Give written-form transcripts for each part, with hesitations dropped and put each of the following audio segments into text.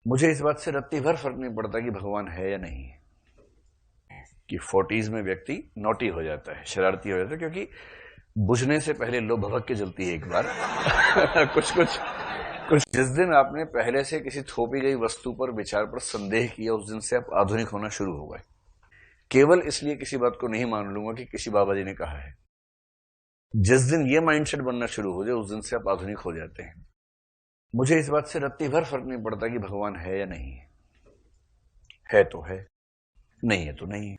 मुझे इस बात से रत्ती भर फर्क नहीं पड़ता कि भगवान है या नहीं है। कि 40s में व्यक्ति नोटी हो जाता है, शरारती हो जाता है, क्योंकि बुझने से पहले लो भभक के जलती है एक बार। कुछ कुछ कुछ जिस दिन आपने पहले से किसी थोपी गई वस्तु पर, विचार पर संदेह किया, उस दिन से आप आधुनिक होना शुरू हो गए। केवल इसलिए किसी बात को नहीं मान लूंगा कि किसी बाबा जी ने कहा है। जिस दिन ये माइंडसेट बनना शुरू हो जाए, उस दिन से आप आधुनिक हो जाते हैं। मुझे इस बात से रत्ती भर फर्क नहीं पड़ता कि भगवान है या नहीं है। है तो है, नहीं है तो नहीं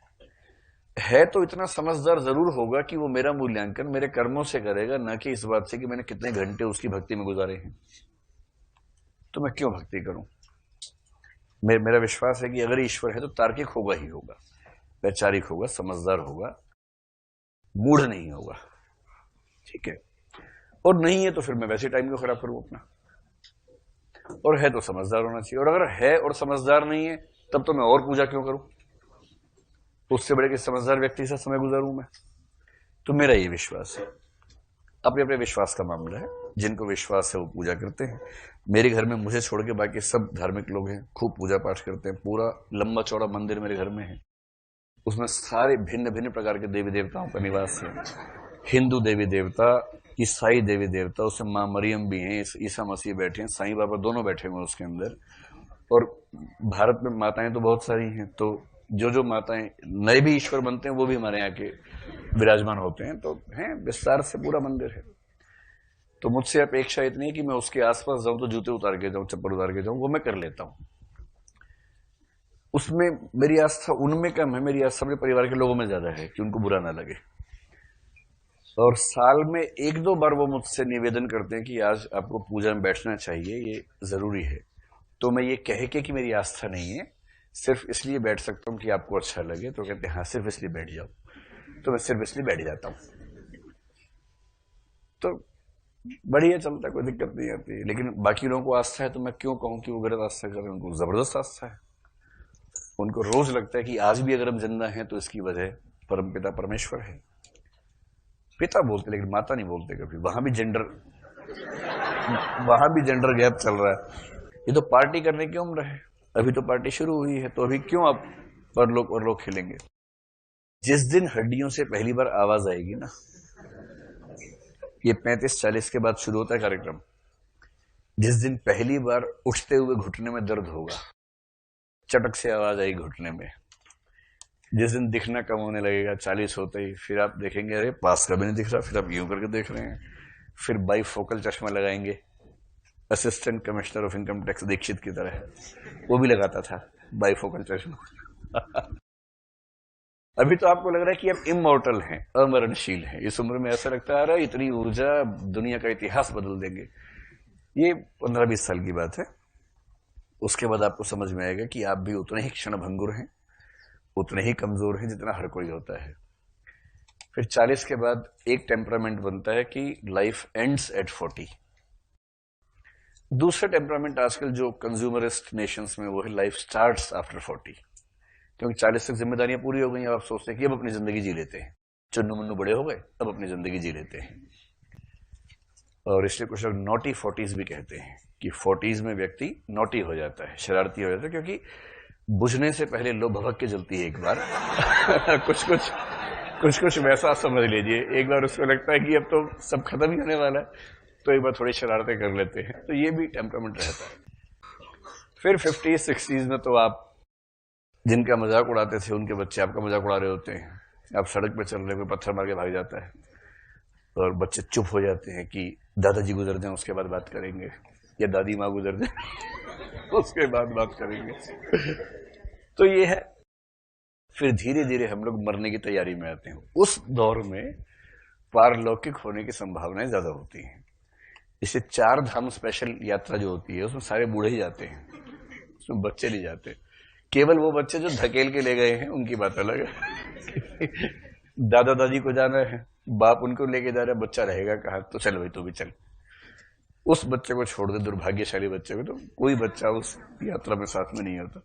है तो इतना समझदार जरूर होगा कि वो मेरा मूल्यांकन मेरे कर्मों से करेगा, ना कि इस बात से कि मैंने कितने घंटे उसकी भक्ति में गुजारे हैं। तो मैं क्यों भक्ति करूं? मेरा विश्वास है कि अगर ईश्वर है तो तार्किक होगा ही होगा, वैचारिक होगा, समझदार होगा, मूढ़ नहीं होगा। ठीक है। और नहीं है तो फिर मैं वैसे टाइम क्यों खराब करूं अपना? और है तो समझदार होना चाहिए। और अगर है और समझदार नहीं है, तब तो मैं और पूजा क्यों करूं? उससे बड़े कि समझदार व्यक्ति से समय गुजारूं मैं। तो मेरा ये विश्वास है। अपने अपने विश्वास का मामला है। जिनको विश्वास है वो पूजा करते हैं। मेरे घर में मुझे छोड़ के बाकी सब धार्मिक लोग हैं, खूब पूजा पाठ करते हैं। पूरा लंबा चौड़ा मंदिर मेरे घर में है। उसमें सारे भिन्न भिन्न प्रकार के देवी देवताओं का निवास है। हिंदू देवी देवता, ईसाई देवी देवता, उसमें माँ मरियम भी हैं, ईसा मसीह बैठे हैं, साईं बाबा दोनों बैठे हुए हैं उसके अंदर। और भारत में माताएं तो बहुत सारी हैं, तो जो जो माताएं नए भी ईश्वर बनते हैं वो भी हमारे यहाँ के विराजमान होते हैं। तो हैं, विस्तार से पूरा मंदिर है। तो मुझसे अपेक्षा इतनी है कि मैं उसके आसपास जाऊं तो जूते उतार के जाऊं, चप्पल उतार के जाऊं, वो मैं कर लेता हूं। उसमें मेरी आस्था उनमें कम है, मेरी आस्था अपने परिवार के लोगों में ज्यादा है कि उनको बुरा ना लगे। और साल में एक दो बार वो मुझसे निवेदन करते हैं कि आज आपको पूजा में बैठना चाहिए, ये जरूरी है। तो मैं ये कह के कि मेरी आस्था नहीं है, सिर्फ इसलिए बैठ सकता हूं कि आपको अच्छा लगे, तो कहते हैं हाँ सिर्फ इसलिए बैठ जाओ। तो मैं सिर्फ इसलिए बैठ जाता हूं। तो बढ़िया चलता है, कोई दिक्कत नहीं आती है। लेकिन बाकी लोगों को आस्था है तो मैं क्यों कहूं कि वो गलत आस्था कर रहे हैं? उनको जबरदस्त आस्था है। उनको रोज लगता है कि आज भी अगर हम जिंदा हैं तो इसकी वजह परमपिता परमेश्वर है। पिता बोलते लेकिन माता नहीं बोलते कभी। वहां भी जेंडर गैप चल रहा है। ये तो पार्टी करने की उम्र है। अभी तो पार्टी शुरू हुई है, तो अभी क्यों आप परलोक खेलेंगे? जिस दिन हड्डियों से पहली बार आवाज आएगी ना, ये 35-40 के बाद शुरू होता है कार्यक्रम। जिस दिन पहली बार उठते हुए घुटने में दर्द होगा, चटक से आवाज आई घुटने में, जिस दिन दिखना कम होने लगेगा 40 होते ही, फिर आप देखेंगे अरे पास का भी नहीं दिख रहा, फिर आप यूं करके देख रहे हैं। फिर बाईफोकल चश्मा लगाएंगे, assistant commissioner of income tax Dikshit की तरह। वो भी लगाता था बाईफोकल चश्मा। अभी तो आपको लग रहा है कि आप इमोर्टल हैं, अमरणशील हैं। इस उम्र में ऐसा लगता आ रहा है इतनी ऊर्जा, दुनिया का इतिहास बदल देंगे। ये 15-20 साल की बात है। उसके बाद आपको समझ में आएगा कि आप भी उतने ही क्षण भंगुर हैं, उतने ही कमजोर हैं जितना हर कोई होता है। फिर 40 के बाद एक टेम्परामेंट बनता है कि लाइफ एंड्स एट 40। दूसरा टेम्परामेंट आजकल जो कंज्यूमरिस्ट नेशंस में वो है लाइफ स्टार्ट्स आफ्टर 40। क्योंकि 40 तक जिम्मेदारियां पूरी हो गई, अब आप सोचते हैं कि अब अपनी जिंदगी जी लेते हैं। चुन्नू मुन्नू बड़े हो गए, अब अपनी जिंदगी जी लेते हैं। और इसलिए कुछ लोग नॉटी 40s भी कहते हैं कि 40s में व्यक्ति नॉटी हो जाता है, शरारती हो जाता है, क्योंकि बुझने से पहले लो भभक के जलती है एक बार। कुछ कुछ वैसा समझ लीजिए। एक बार उसको लगता है कि अब तो सब खत्म ही होने वाला है, तो एक बार थोड़ी शरारतें कर लेते हैं। तो ये भी टेम्परामेंट रहता है। फिर 50s-60s में तो आप जिनका मजाक उड़ाते थे उनके बच्चे आपका मजाक उड़ा रहे होते हैं। आप सड़क पे चल रहे, कोई पत्थर मार के भाग जाता है और बच्चे चुप हो जाते हैं कि दादाजी गुजर जाए उसके बाद बात करेंगे, या दादी माँ गुजर जाए उसके बाद बात करेंगे। तो ये है। फिर धीरे धीरे हम लोग मरने की तैयारी में आते हैं। उस दौर में पारलौकिक होने की संभावनाएं ज्यादा होती हैं। इसे 4 धाम स्पेशल यात्रा जो होती है उसमें सारे बूढ़े ही जाते हैं, उसमें बच्चे नहीं जाते। केवल वो बच्चे जो धकेल के ले गए हैं उनकी बात अलग है। दादा दादी को जाना है, बाप उनको लेके जा रहा है, बच्चा रहेगा कहाँ? तो चल भाई तू भी चल। उस बच्चे को छोड़ दे, दुर्भाग्यशाली बच्चे को। तो कोई बच्चा उस यात्रा में साथ में नहीं होता।